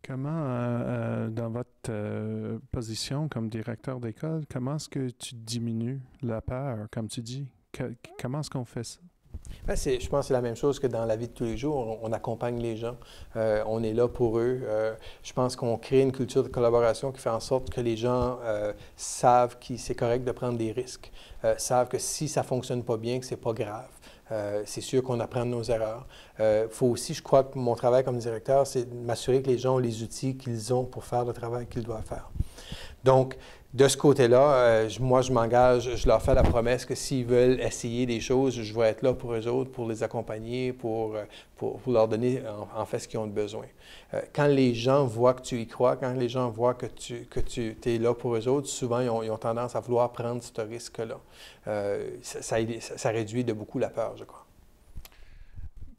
Comment, dans votre position comme directeur d'école, comment est-ce que tu diminues la peur, comme tu dis? Comment est-ce qu'on fait ça? Ben, je pense que c'est la même chose que dans la vie de tous les jours. On accompagne les gens, on est là pour eux. Je pense qu'on crée une culture de collaboration qui fait en sorte que les gens savent que c'est correct de prendre des risques, savent que si ça ne fonctionne pas bien, que ce n'est pas grave. C'est sûr qu'on apprend de nos erreurs. Faut aussi, je crois que mon travail comme directeur, c'est de m'assurer que les gens ont les outils qu'ils ont pour faire le travail qu'ils doivent faire. Donc, de ce côté-là, moi, je m'engage, je leur fais la promesse que s'ils veulent essayer des choses, je vais être là pour eux autres, pour les accompagner, pour leur donner en fait ce qu'ils ont besoin. Quand les gens voient que tu y crois, quand les gens voient que tu es là pour eux autres, souvent, ils ont tendance à vouloir prendre ce risque-là. Ça réduit de beaucoup la peur, je crois.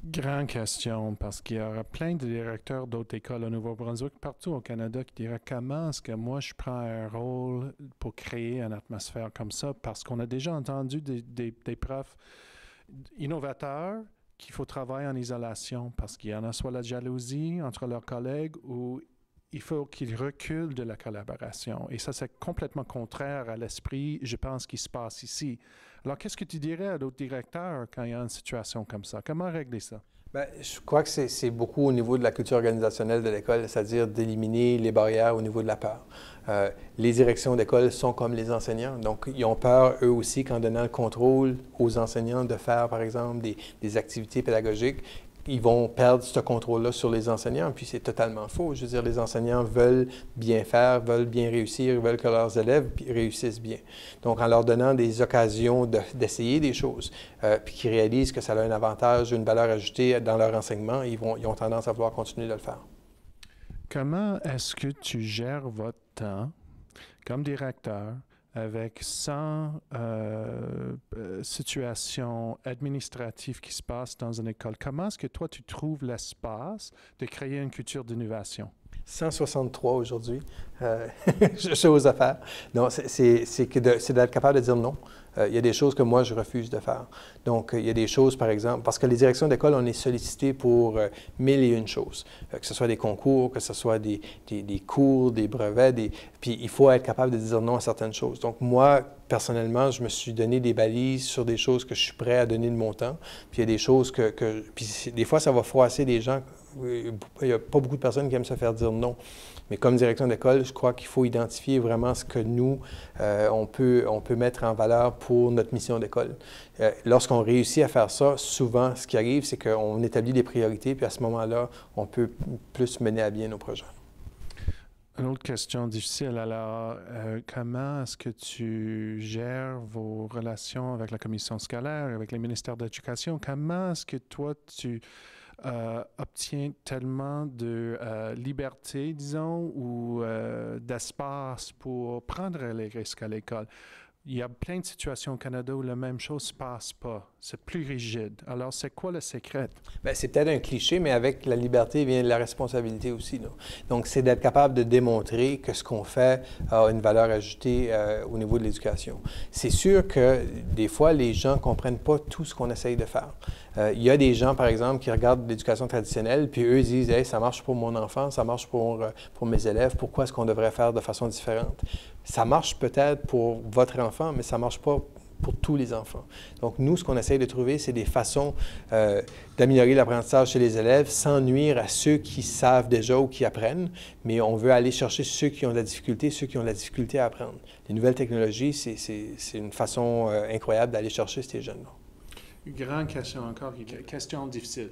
Grande question, parce qu'il y aura plein de directeurs d'autres écoles au Nouveau-Brunswick, partout au Canada, qui diraient comment est-ce que moi je prends un rôle pour créer une atmosphère comme ça, parce qu'on a déjà entendu des profs innovateurs qu'il faut travailler en isolation, parce qu'il y en a soit la jalousie entre leurs collègues ou il faut qu'ils reculent de la collaboration. Et ça, c'est complètement contraire à l'esprit, je pense, qui se passe ici. Alors, qu'est-ce que tu dirais à d'autres directeurs quand il y a une situation comme ça? Comment régler ça? Bien, je crois que c'est beaucoup au niveau de la culture organisationnelle de l'école, c'est-à-dire d'éliminer les barrières au niveau de la peur. Les directions d'école sont comme les enseignants, donc ils ont peur, eux aussi, qu'en donnant le contrôle aux enseignants de faire, par exemple, des activités pédagogiques, ils vont perdre ce contrôle-là sur les enseignants, puis c'est totalement faux. Je veux dire, les enseignants veulent bien faire, veulent bien réussir, veulent que leurs élèves réussissent bien. Donc, en leur donnant des occasions d'essayer des choses, puis qu'ils réalisent que ça a un avantage, une valeur ajoutée dans leur enseignement, ils ont tendance à vouloir continuer de le faire. Comment est-ce que tu gères votre temps comme directeur avec 100 situations administratives qui se passent dans une école? Comment est-ce que toi, tu trouves l'espace de créer une culture d'innovation? 163 aujourd'hui, choses à faire. Non, c'est d'être capable de dire non. Il y a des choses que moi, je refuse de faire. Donc, il y a des choses, par exemple, parce que les directions d'école, on est sollicité pour mille et une choses, que ce soit des concours, que ce soit des cours, des brevets, puis il faut être capable de dire non à certaines choses. Donc, moi, personnellement, je me suis donné des balises sur des choses que je suis prêt à donner de mon temps, puis il y a des choses puis des fois, ça va froisser des gens. Il n'y a pas beaucoup de personnes qui aiment se faire dire non. Mais comme direction d'école, je crois qu'il faut identifier vraiment ce que nous, on peut mettre en valeur pour notre mission d'école. Lorsqu'on réussit à faire ça, souvent, ce qui arrive, c'est qu'on établit des priorités, puis à ce moment-là, on peut plus mener à bien nos projets. Une autre question difficile. Alors, comment est-ce que tu gères vos relations avec la commission scolaire, avec les ministères d'éducation? Comment est-ce que toi, tu obtient tellement de liberté, disons, ou d'espace pour prendre les risques à l'école? Il y a plein de situations au Canada où la même chose ne se passe pas. C'est plus rigide. Alors, c'est quoi le secret? Bien, c'est peut-être un cliché, mais avec la liberté vient la responsabilité aussi, là. Donc, c'est d'être capable de démontrer que ce qu'on fait a une valeur ajoutée au niveau de l'éducation. C'est sûr que des fois, les gens ne comprennent pas tout ce qu'on essaye de faire. Il y a des gens, par exemple, qui regardent l'éducation traditionnelle, puis eux disent « Hey, ça marche pour mon enfant, ça marche pour mes élèves, pourquoi est-ce qu'on devrait faire de façon différente? » Ça marche peut-être pour votre enfant, mais ça ne marche pas pour tous les enfants. Donc, nous, ce qu'on essaie de trouver, c'est des façons d'améliorer l'apprentissage chez les élèves sans nuire à ceux qui savent déjà ou qui apprennent, mais on veut aller chercher ceux qui ont de la difficulté, ceux qui ont de la difficulté à apprendre. Les nouvelles technologies, c'est une façon incroyable d'aller chercher ces jeunes-là. Grande question encore, question difficile.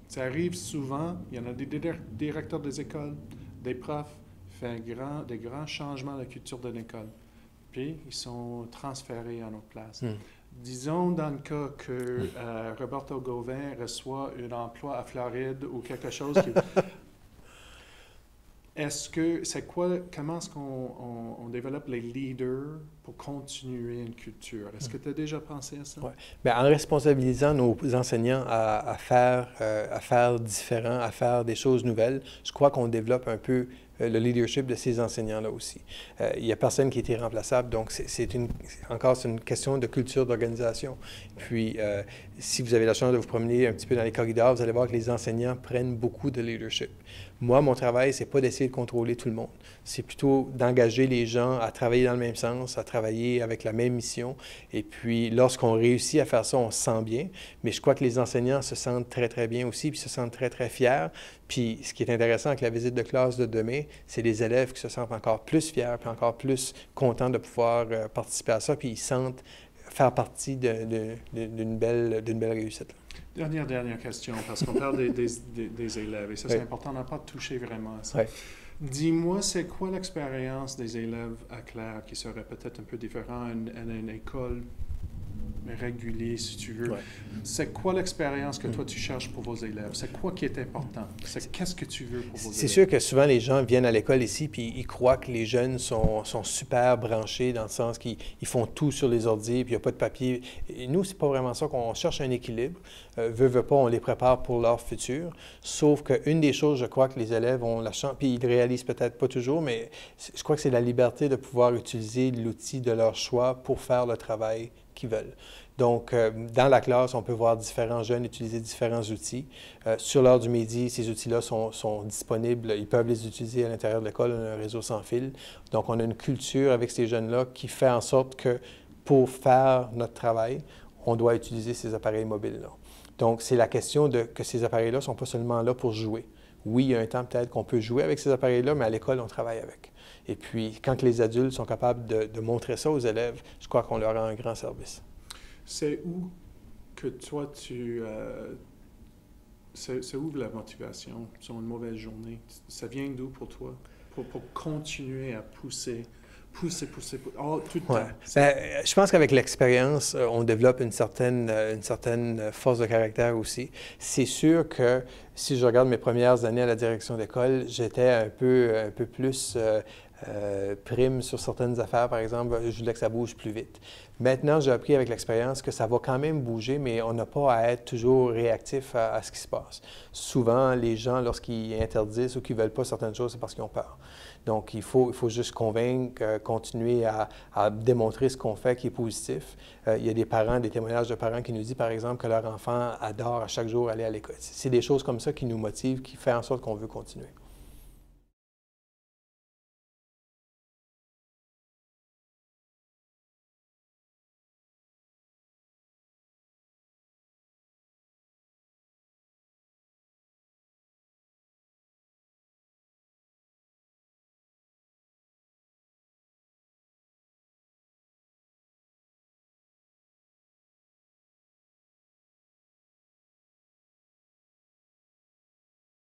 Ça arrive souvent, il y en a des directeurs des écoles, des profs, font des grands changements de la culture de l'école. Puis, ils sont transférés à notre place. Disons dans le cas que Roberto Gauvin reçoit un emploi à Floride ou quelque chose qui... comment est-ce qu'on développe les leaders pour continuer une culture? Est-ce que tu as déjà pensé à ça? Oui. Bien, en responsabilisant nos enseignants à faire différent, à faire des choses nouvelles, je crois qu'on développe un peu le leadership de ces enseignants-là aussi. Il n'y a personne qui est irremplaçable, donc c'est une question de culture d'organisation. Puis, si vous avez la chance de vous promener un petit peu dans les corridors, vous allez voir que les enseignants prennent beaucoup de leadership. Moi, mon travail, c'est pas d'essayer de contrôler tout le monde. C'est plutôt d'engager les gens à travailler dans le même sens, à travailler avec la même mission. Et puis, lorsqu'on réussit à faire ça, on se sent bien. Mais je crois que les enseignants se sentent très, très bien aussi, puis se sentent très, très fiers. Puis, ce qui est intéressant avec la visite de classe de demain, c'est les élèves qui se sentent encore plus fiers, puis encore plus contents de pouvoir participer à ça, puis ils sentent faire partie d'une belle réussite. Dernière question, parce qu'on parle des élèves, et ça, c'est important, on n'a pas touché vraiment à ça. Oui. Dis-moi, c'est quoi l'expérience des élèves à Claire qui serait peut-être un peu différent à une école régulière, si tu veux? Ouais. C'est quoi l'expérience que toi, tu cherches pour vos élèves? C'est quoi qui est important? Qu'est-ce que tu veux pour vos élèves? C'est sûr que souvent, les gens viennent à l'école ici, puis ils croient que les jeunes sont super branchés, dans le sens qu'ils font tout sur les ordi, puis il n'y a pas de papier. Et nous, c'est pas vraiment ça qu'on cherche un équilibre. Veut pas, on les prépare pour leur futur. Sauf qu'une des choses, je crois que les élèves ont la chance, puis ils le réalisent peut-être pas toujours, mais je crois que c'est la liberté de pouvoir utiliser l'outil de leur choix pour faire le travail qu'ils veulent. Donc, dans la classe, on peut voir différents jeunes utiliser différents outils. Sur l'heure du midi, ces outils-là sont disponibles. Ils peuvent les utiliser à l'intérieur de l'école. On a un réseau sans fil. Donc, on a une culture avec ces jeunes-là qui fait en sorte que pour faire notre travail, on doit utiliser ces appareils mobiles-là. Donc, c'est la question que ces appareils-là ne sont pas seulement là pour jouer. Oui, il y a un temps peut-être qu'on peut jouer avec ces appareils-là, mais à l'école, on travaille avec. Et puis, quand les adultes sont capables de montrer ça aux élèves, je crois qu'on leur rend un grand service. C'est où que toi, c'est où la motivation sur une mauvaise journée? Ça vient d'où pour toi? Pour continuer à pousser, tout le temps. Je pense qu'avec l'expérience, on développe une certaine force de caractère aussi. C'est sûr que si je regarde mes premières années à la direction d'école, j'étais un peu plus prime sur certaines affaires, par exemple, je voulais que ça bouge plus vite. Maintenant, j'ai appris avec l'expérience que ça va quand même bouger, mais on n'a pas à être toujours réactif à ce qui se passe. Souvent, les gens, lorsqu'ils interdisent ou qu'ils ne veulent pas certaines choses, c'est parce qu'ils ont peur. Donc, il faut juste convaincre, continuer à démontrer ce qu'on fait qui est positif. Il y a des témoignages de parents qui nous disent, par exemple, que leur enfant adore à chaque jour aller à l'école. C'est des choses comme ça qui nous motivent, qui font en sorte qu'on veut continuer.